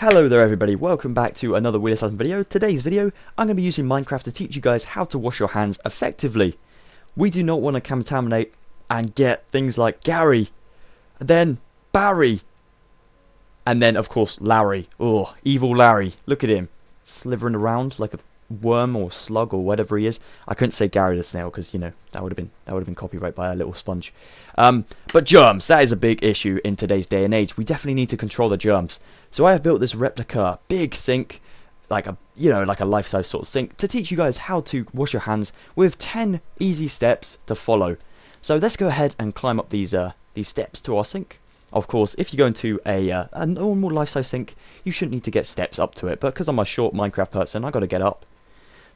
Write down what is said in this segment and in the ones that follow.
Hello there everybody, welcome back to another Wheelassassin video. Today's video, I'm going to be using Minecraft to teach you guys how to wash your hands effectively. We do not want to contaminate and get things like Gary, then Barry, and then of course Larry. Oh, evil Larry, look at him, slithering around like a worm or slug or whatever he is. I couldn't say Gary the snail because, you know, that would have been copyright by a little sponge. But germs, that is a big issue in today's day and age. We definitely need to control the germs. So I have built this replica big sink, like a life-size sort of sink, to teach you guys how to wash your hands with 10 easy steps to follow. So let's go ahead and climb up these steps to our sink. Of course, if you go into a normal life-size sink, you shouldn't need to get steps up to it, but because I'm a short Minecraft person, I got to get up.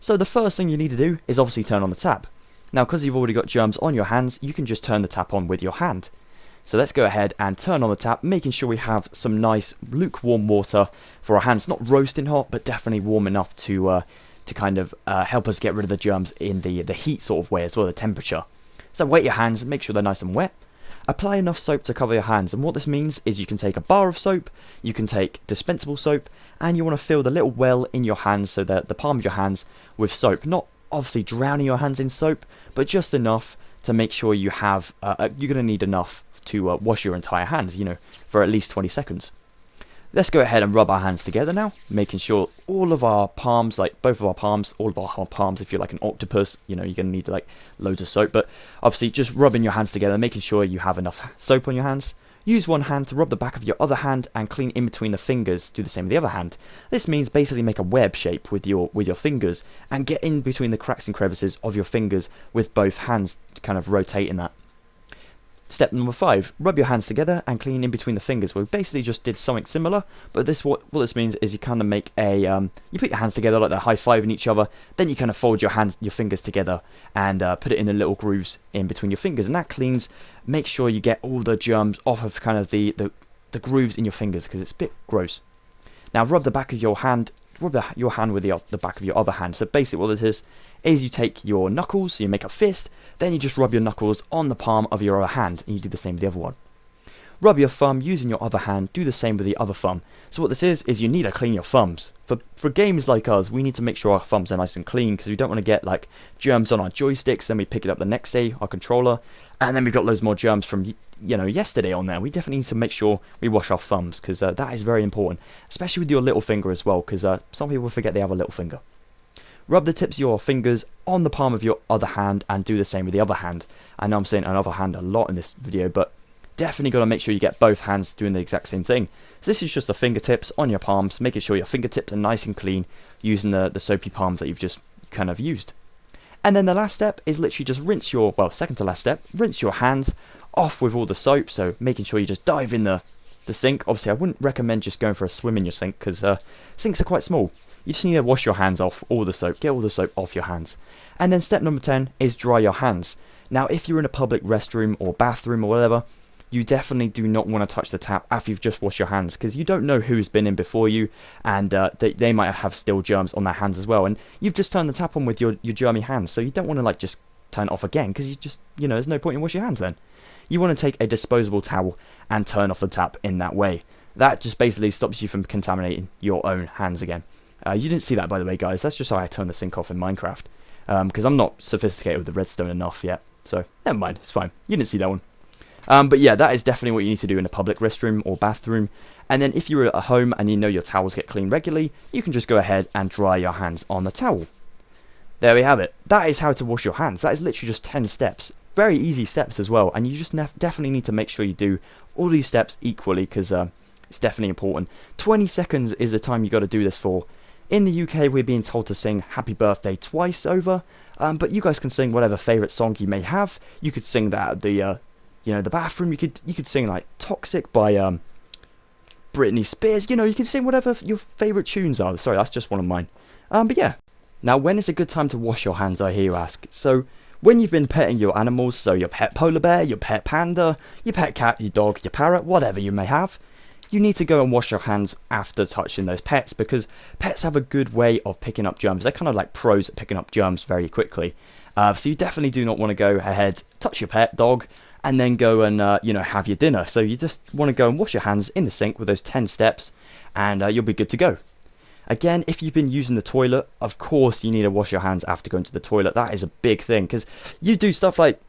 So the first thing you need to do is obviously turn on the tap. Now, because you've already got germs on your hands, you can just turn the tap on with your hand. So let's go ahead and turn on the tap, making sure we have some nice lukewarm water for our hands. Not roasting hot, but definitely warm enough to kind of help us get rid of the germs in the heat sort of way as well, the temperature. So wet your hands and make sure they're nice and wet. Apply enough soap to cover your hands, and what this means is you can take a bar of soap, you can take dispensable soap, and you want to fill the little well in your hands, so that the palm of your hands, with soap. Not obviously drowning your hands in soap, but just enough to make sure you have, you're going to need enough to wash your entire hands, you know, for at least 20 seconds. Let's go ahead and rub our hands together now, making sure all of our palms, like both of our palms, all of our palms, if you're like an octopus, you know, you're going to need like loads of soap, but obviously just rubbing your hands together, making sure you have enough soap on your hands. Use one hand to rub the back of your other hand and clean in between the fingers. Do the same with the other hand. This means basically make a web shape with your fingers and get in between the cracks and crevices of your fingers with both hands, kind of rotating that. Step number 5, rub your hands together and clean in between the fingers. We basically just did something similar, but what this means is you kind of make a, you put your hands together like they're high-fiving each other, then you kind of fold your fingers together and put it in the little grooves in between your fingers, and that cleans, make sure you get all the germs off of kind of the grooves in your fingers, because it's a bit gross. Now rub the back of your hand, your hand with the back of your other hand. So basically what this is you take your knuckles, so you make a fist, then you just rub your knuckles on the palm of your other hand, and you do the same with the other one. Rub your thumb using your other hand, do the same with the other thumb. So what this is you need to clean your thumbs. For games like us, we need to make sure our thumbs are nice and clean, because we don't want to get like germs on our joysticks, then we pick it up the next day, our controller, and then we've got loads more germs from, you know, yesterday on there. We definitely need to make sure we wash our thumbs, because that is very important, especially with your little finger as well, because some people forget they have a little finger. Rub the tips of your fingers on the palm of your other hand and do the same with the other hand. I know I'm saying another hand a lot in this video, but definitely got to make sure you get both hands doing the exact same thing. So this is just the fingertips on your palms, making sure your fingertips are nice and clean using the soapy palms that you've just kind of used. And then the last step is literally just rinse your, well, second to last step, rinse your hands off with all the soap, so making sure you just dive in the sink. Obviously I wouldn't recommend just going for a swim in your sink, because sinks are quite small. You just need to wash your hands off, all the soap, get all the soap off your hands. And then step number 10 is dry your hands. Now if you're in a public restroom or bathroom or whatever, you definitely do not want to touch the tap after you've just washed your hands, because you don't know who's been in before you, and they might have still germs on their hands as well, and you've just turned the tap on with your germy hands, so you don't want to like just turn it off again, because you just, you know, there's no point in washing your hands then. You want to take a disposable towel and turn off the tap in that way. That just basically stops you from contaminating your own hands again. You didn't see that, by the way, guys. That's just how I turn the sink off in Minecraft, because I'm not sophisticated with the redstone enough yet, so never mind, it's fine. You didn't see that one. But yeah, that is definitely what you need to do in a public restroom or bathroom. And then if you're at home and you know your towels get cleaned regularly, you can just go ahead and dry your hands on the towel. There we have it. That is how to wash your hands. That is literally just 10 steps. Very easy steps as well, and you just definitely need to make sure you do all these steps equally, because it's definitely important. 20 seconds is the time you got to do this for. In the UK, we're being told to sing Happy Birthday twice over, but you guys can sing whatever favourite song you may have. You could sing that at the, you know, the bathroom. You could sing like Toxic by Britney Spears. You know, you can sing whatever your favourite tunes are. Sorry, that's just one of mine. But yeah. Now, when is a good time to wash your hands, I hear you ask? So, when you've been petting your animals, so your pet polar bear, your pet panda, your pet cat, your dog, your parrot, whatever you may have, you need to go and wash your hands after touching those pets, because pets have a good way of picking up germs. They're kind of like pros at picking up germs very quickly. So you definitely do not want to go ahead, touch your pet dog, and then go and have your dinner. So you just want to go and wash your hands in the sink with those 10 steps, and you'll be good to go. Again, if you've been using the toilet, of course you need to wash your hands after going to the toilet. That is a big thing, because you do stuff like,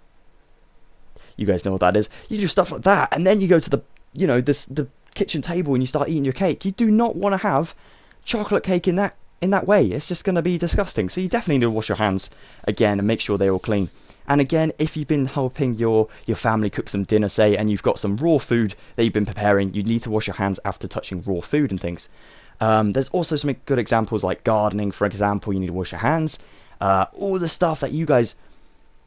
you guys know what that is, you do stuff like that, and then you go to the the kitchen table and you start eating your cake. You do not want to have chocolate cake in that way. It's just going to be disgusting. So you definitely need to wash your hands again and make sure they're all clean. And again, if you've been helping your family cook some dinner, say, and you've got some raw food that you've been preparing, you need to wash your hands after touching raw food and things. There's also some good examples like gardening, for example. You need to wash your hands. All the stuff that you guys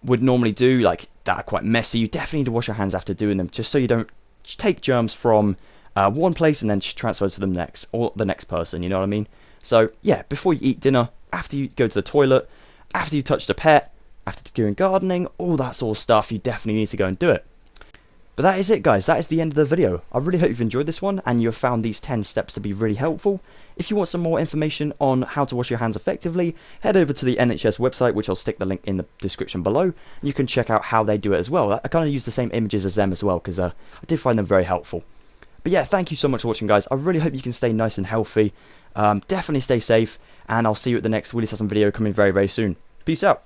would normally do, like that are quite messy, you definitely need to wash your hands after doing them, just so you don't take germs from one place and then transfer to the next person, you know what I mean? So yeah, before you eat dinner, after you go to the toilet, after you touch the pet, after doing gardening, all that sort of stuff, you definitely need to go and do it. But that is it, guys. That is the end of the video. I really hope you've enjoyed this one and you have found these 10 steps to be really helpful. If you want some more information on how to wash your hands effectively, head over to the NHS website, which I'll stick the link in the description below, and you can check out how they do it as well. I kind of use the same images as them as well, because I did find them very helpful. But yeah, thank you so much for watching, guys. I really hope you can stay nice and healthy. Definitely stay safe, and I'll see you at the next Wheelassassin video coming very, very soon. Peace out.